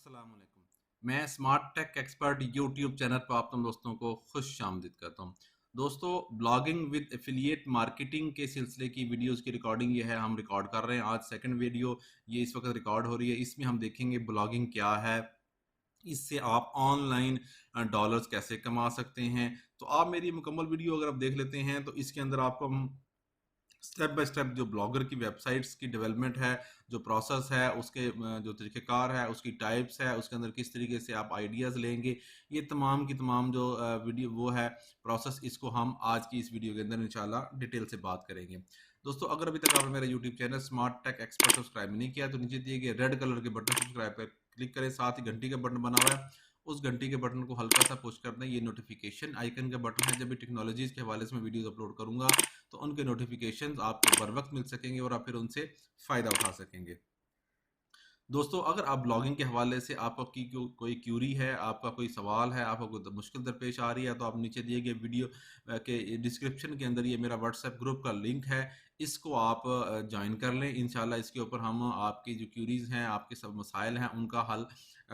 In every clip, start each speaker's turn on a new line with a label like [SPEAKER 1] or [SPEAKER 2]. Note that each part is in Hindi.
[SPEAKER 1] अस्सलाम वालेकुम। मैं smart tech expert YouTube channel पर आप तुम दोस्तों को खुश आमदीद करता हूँ। दोस्तों, ब्लॉगिंग विद एफिलिएट मार्केटिंग के सिलसिले की वीडियोस की रिकॉर्डिंग ये है, हम रिकॉर्ड कर रहे हैं। आज सेकंड वीडियो ये इस वक्त रिकॉर्ड हो रही है। इसमें हम देखेंगे ब्लॉगिंग क्या है, इससे आप ऑनलाइन डॉलर्स कैसे कमा सकते हैं। तो आप मेरी मुकम्मल वीडियो अगर आप देख लेते हैं तो इसके अंदर आपको हम स्टेप बाय स्टेप जो ब्लॉगर की वेबसाइट्स की डेवलपमेंट है, जो प्रोसेस है, उसके जो तरीक़ेकार है, उसकी टाइप्स है, उसके अंदर किस तरीके से आप आइडियाज़ लेंगे, ये तमाम की तमाम जो वीडियो वो है प्रोसेस, इसको हम आज की इस वीडियो के अंदर इंशाल्लाह डिटेल से बात करेंगे। दोस्तों, अगर अभी तक आपने मेरा YouTube channel smart tech expert subscribe नहीं किया तो नीचे दिए गए रेड कलर के बटन सब्सक्राइब पर क्लिक करें। साथ ही घंटी का बटन बना हुआ है, उस घंटी के बटन को हल्का सा पुश कर दें। ये नोटिफिकेशन आइकन का बटन है। जब भी टेक्नोलॉजीज़ के हवाले से मैं वीडियोज़ अपलोड करूँगा तो उनके नोटिफिकेशंस आपको बर वक्त मिल सकेंगे और आप फिर उनसे फ़ायदा उठा सकेंगे। दोस्तों, अगर आप ब्लॉगिंग के हवाले से आपका कोई क्यूरी है, आपका कोई सवाल है, आपको कोई मुश्किल दरपेश आ रही है, तो आप नीचे दिए गए वीडियो के डिस्क्रिप्शन के अंदर ये मेरा व्हाट्सएप ग्रुप का लिंक है, इसको आप ज्वाइन कर लें। इंशाल्लाह इसके ऊपर हम आपकी जो क्यूरीज़ हैं, आपके सब मसाइल हैं, उनका हल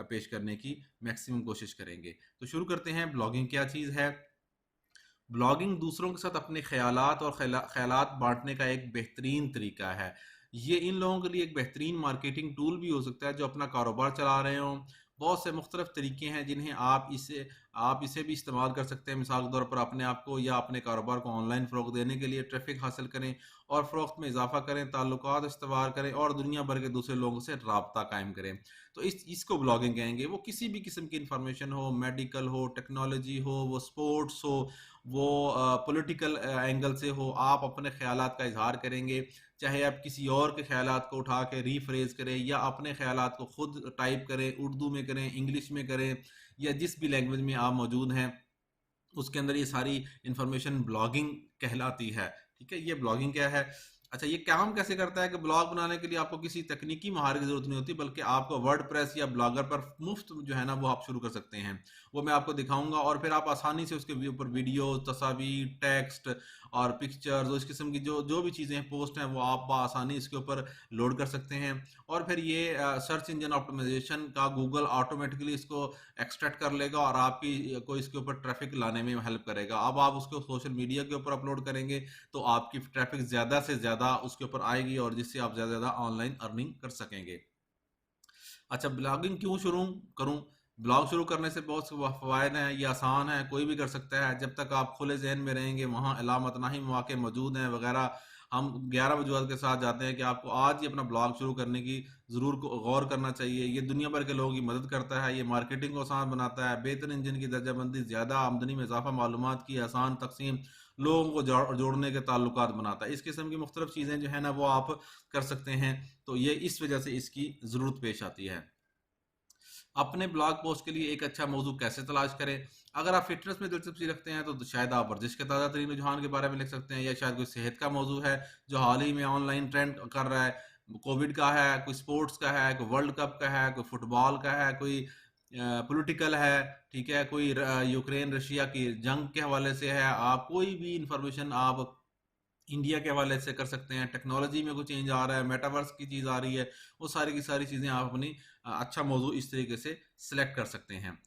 [SPEAKER 1] पेश करने की मैक्सिमम कोशिश करेंगे। तो शुरू करते हैं। ब्लॉगिंग क्या चीज़ है? ब्लॉगिंग दूसरों के साथ अपने ख्यालात और ख्यालात बांटने का एक बेहतरीन तरीका है। ये इन लोगों के लिए एक बेहतरीन मार्केटिंग टूल भी हो सकता है जो अपना कारोबार चला रहे हों। बहुत से मुख्तलिफ तरीके हैं जिन्हें आप इसे भी इस्तेमाल कर सकते हैं। मिसाल के तौर पर अपने आप को या अपने कारोबार को ऑनलाइन फ़रोग़ देने के लिए ट्रैफ़िक हासिल करें और फ़रोख्त में इज़ाफ़ा करें, ताल्लुकात इस्तवार करें और दुनिया भर के दूसरे लोगों से राब्ता कायम करें। तो इसको ब्लॉगिंग कहेंगे। वो किसी भी किस्म की इन्फॉर्मेशन हो, मेडिकल हो, टेक्नोलॉजी हो, वो स्पोर्ट्स हो, वो पॉलिटिकल एंगल से हो, आप अपने ख़यालात का इज़हार करेंगे। चाहे आप किसी और के ख़यालात को उठा के रीफ्रेज़ करें या अपने ख़यालात को खुद टाइप करें, उर्दू में करें, इंग्लिश में करें या जिस भी लैंग्वेज में आप मौजूद हैं, उसके अंदर ये सारी इन्फॉर्मेशन ब्लॉगिंग कहलाती है। ठीक है? ये ब्लॉगिंग क्या है? अच्छा, ये काम कैसे करता है कि ब्लॉग बनाने के लिए आपको किसी तकनीकी महारत की ज़रूरत नहीं होती, बल्कि आपको वर्डप्रेस या ब्लॉगर पर मुफ्त जो है ना वो आप शुरू कर सकते हैं। वो मैं आपको दिखाऊँगा और फिर आप आसानी से उसके ऊपर वीडियो, तस्वीर, टेक्स्ट और पिक्चर्स और इस किस्म की जो जो भी चीज़ें पोस्ट हैं वो आप बआसानी इसके ऊपर लोड कर सकते हैं। और फिर ये सर्च इंजन ऑप्टिमाइज़ेशन का गूगल ऑटोमेटिकली इसको एक्सट्रैक्ट कर लेगा और आपकी को इसके ऊपर ट्रैफ़िक लाने में हेल्प करेगा। अब आप उसको सोशल मीडिया के ऊपर अपलोड करेंगे तो आपकी ट्रैफ़िक ज़्यादा से ज़्यादा उसके ऊपर आएगी और जिससे आप ज़्यादा से ज़्यादा ऑनलाइन अर्निंग कर सकेंगे। अच्छा, ब्लॉगिंग क्यों शुरू करूँ? ब्लॉग शुरू करने से बहुत से फ़वाइद हैं, ये आसान है, कोई भी कर सकता है। जब तक आप खुले ज़हन में रहेंगे, वहाँ अलामतनाही मौके मौजूद हैं वगैरह। हम 11 वजूहात के साथ जाते हैं कि आपको आज ही अपना ब्लॉग शुरू करने की ज़रूर गौर करना चाहिए। ये दुनिया भर के लोगों की मदद करता है, ये मार्केटिंग को आसान बनाता है, बेहतर इंजन की दर्जाबंदी, ज़्यादा आमदनी में इज़ाफ़ा, मालूमात की आसान तक़सीम, लोगों को जोड़ने के ताल्लुकात बनाता है। इस किस्म की मुख्तलिफ चीज़ें जो है ना वो आप कर सकते हैं। तो ये इस वजह से इसकी ज़रूरत पेश आती है। अपने ब्लॉग पोस्ट के लिए एक अच्छा मौजू कैसे तलाश करें? अगर आप फ़िटनेस में दिलचस्पी रखते हैं तो शायद आप वर्जिश के ताज़ा तरीन रुझान के बारे में लिख सकते हैं, या शायद कोई सेहत का मौजू है जो हाल ही में ऑनलाइन ट्रेंड कर रहा है। कोविड का है, कोई स्पोर्ट्स का है, कोई वर्ल्ड कप का है, कोई फुटबॉल का है, कोई पॉलिटिकल है, ठीक है? कोई यूक्रेन रशिया की जंग के हवाले से है। आप कोई भी इंफॉर्मेशन आप इंडिया के हवाले से कर सकते हैं। टेक्नोलॉजी में कुछ चेंज आ रहा है, मेटावर्स की चीज़ आ रही है, वो सारी की सारी चीज़ें आप अपनी अच्छा मौजू इस तरीके से सिलेक्ट कर सकते हैं।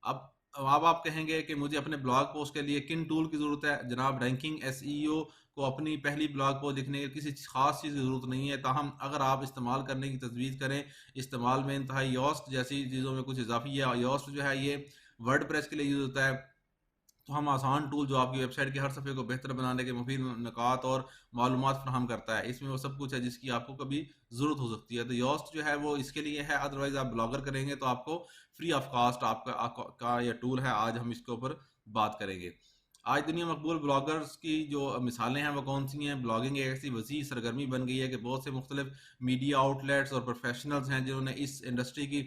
[SPEAKER 1] अब आप कहेंगे कि मुझे अपने ब्लॉग पोस्ट के लिए किन टूल की ज़रूरत है? जनाब, रैंकिंग, एसईओ को अपनी पहली ब्लॉग पोस्ट लिखने की किसी ख़ास चीज़ की ज़रूरत नहीं है। ताहम अगर आप इस्तेमाल करने की तजवीज़ करें, इस्तेमाल में इंतहाई योस्ट जैसी चीज़ों में कुछ इज़ाफ़ी है। योस्ट जो है ये वर्डप्रेस के लिए यूज़ होता है। तो हम आसान टूल जो आपकी वेबसाइट के हर सफ़े को बेहतर बनाने के मुफ़ीद निकात और मालूमात फ़राहम करता है। इसमें वो सब कुछ है जिसकी आपको कभी ज़रूरत हो सकती है। तो योस्ट जो है वो इसके लिए है, अदरवाइज़ आप ब्लॉगर करेंगे तो आपको फ्री ऑफ कॉस्ट आपका ये टूल है। आज हम इसके ऊपर बात करेंगे। आज दुनिया में मकबूल ब्लॉगर्स की जो मिसालें हैं वो कौन-सी हैं? ब्लॉगिंग एक ऐसी वसीअ सरगर्मी बन गई है कि बहुत से मुख्तलिफ मीडिया आउटलेट्स और प्रोफ़ेशनल्स हैं जिन्होंने इस इंडस्ट्री की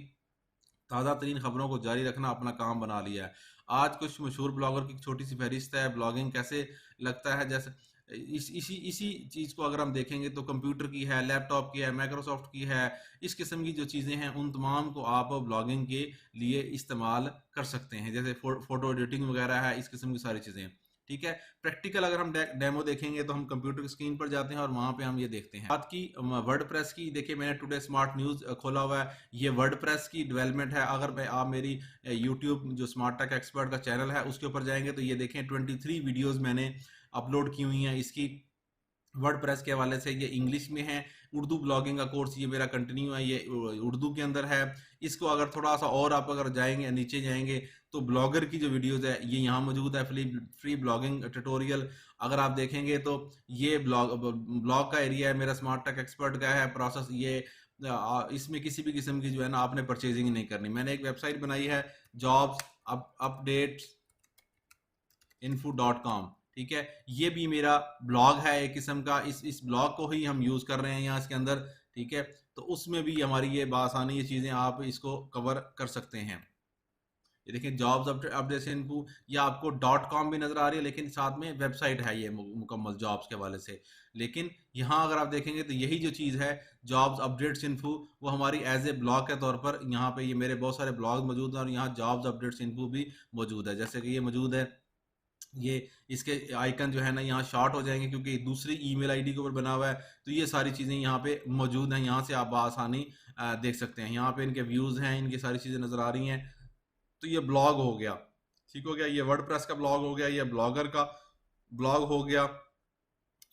[SPEAKER 1] ताज़ा तरीन खबरों को जारी रखना अपना काम बना लिया है। आज कुछ मशहूर ब्लॉगर की छोटी सी फहरिस्त है। ब्लॉगिंग कैसे लगता है? जैसे इसी चीज़ को अगर हम देखेंगे तो कंप्यूटर की है, लैपटॉप की है, माइक्रोसॉफ्ट की है। इस किस्म की जो चीज़ें हैं उन तमाम को आप ब्लॉगिंग के लिए इस्तेमाल कर सकते हैं। जैसे फ़ोटो एडिटिंग वगैरह है, इस किस्म की सारी चीज़ें। ठीक है। प्रैक्टिकल अगर हम डेमो देखेंगे तो हम कंप्यूटर की स्क्रीन पर जाते हैं और वहां पे हम ये देखते हैं। बात की वर्डप्रेस की, देखिए मैंने टुडे स्मार्ट न्यूज खोला हुआ है, ये वर्डप्रेस की डेवलपमेंट है। अगर मैं आप मेरी यूट्यूब जो स्मार्ट टेक एक्सपर्ट का चैनल है उसके ऊपर जाएंगे तो ये देखें 23 वीडियोस मैंने अपलोड की हुई हैं इसकी वर्डप्रेस के हवाले से। ये इंग्लिश में है। उर्दू ब्लॉगिंग का कोर्स ये मेरा कंटिन्यू है, ये उर्दू के अंदर है। इसको अगर थोड़ा सा और आप अगर जाएंगे नीचे जाएंगे तो ब्लॉगर की जो वीडियोस है ये यहाँ मौजूद है, फ्री ब्लॉगिंग ट्यूटोरियल। अगर आप देखेंगे तो ये ब्लॉग का एरिया है, मेरा स्मार्ट टेक एक्सपर्ट का है प्रोसेस। ये इसमें किसी भी किस्म की जो है ना आपने परचेजिंग नहीं करनी। मैंने एक वेबसाइट बनाई है जॉब्स अपडेट्स info.com, ठीक है। ये भी मेरा ब्लॉग है एक किस्म का। इस ब्लॉग को ही हम यूज कर रहे हैं यहाँ इसके अंदर, ठीक है। तो उसमें भी हमारी ये बासानी ये चीजें आप इसको कवर कर सकते हैं। ये देखिए जॉब्स अपडेट इन्फो, ये आपको .com भी नजर आ रही है लेकिन साथ में वेबसाइट है ये मुकम्मल जॉब्स के हवाले से। लेकिन यहाँ अगर आप देखेंगे तो यही जो चीज़ है जॉब्स अपडेट्स इन्फो, वो हमारी एज ए ब्लॉग के तौर पर यहाँ पे ये मेरे बहुत सारे ब्लॉग मौजूद हैं और यहाँ जॉब्स अपडेट्स इन्फो भी मौजूद है। जैसे कि ये मौजूद है, ये इसके आइकन जो है ना यहाँ शॉर्ट हो जाएंगे क्योंकि दूसरी ईमेल आईडी के ऊपर बना हुआ है। तो ये सारी चीज़ें यहाँ पे मौजूद हैं, यहाँ से आप आसानी देख सकते हैं। यहाँ पे इनके व्यूज़ हैं, इनकी सारी चीज़ें नज़र आ रही हैं। तो ये ब्लॉग हो गया, ठीक हो गया। ये वर्डप्रेस का ब्लॉग हो गया, ये ब्लॉगर का ब्लॉग हो गया।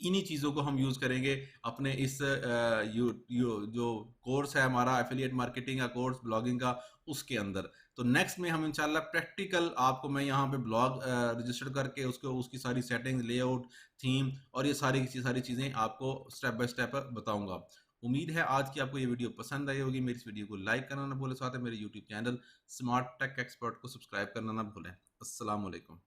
[SPEAKER 1] इन्हीं चीज़ों को हम यूज़ करेंगे अपने इस जो कोर्स है हमारा एफिलिएट मार्केटिंग का कोर्स ब्लॉगिंग का, उसके अंदर। तो नेक्स्ट में हम इंशाल्लाह प्रैक्टिकल आपको मैं यहाँ पे ब्लॉग रजिस्टर करके उसको उसकी सारी सेटिंग्स, लेआउट, थीम और ये सारी चीज़ें आपको स्टेप बाय स्टेप बताऊंगा। उम्मीद है आज की आपको ये वीडियो पसंद आई होगी। मेरी इस वीडियो को लाइक करना ना भूलें, साथ ही मेरे YouTube channel smart tech expert को सब्सक्राइब करना ना भूलें। अस्सलाम वालेकुम।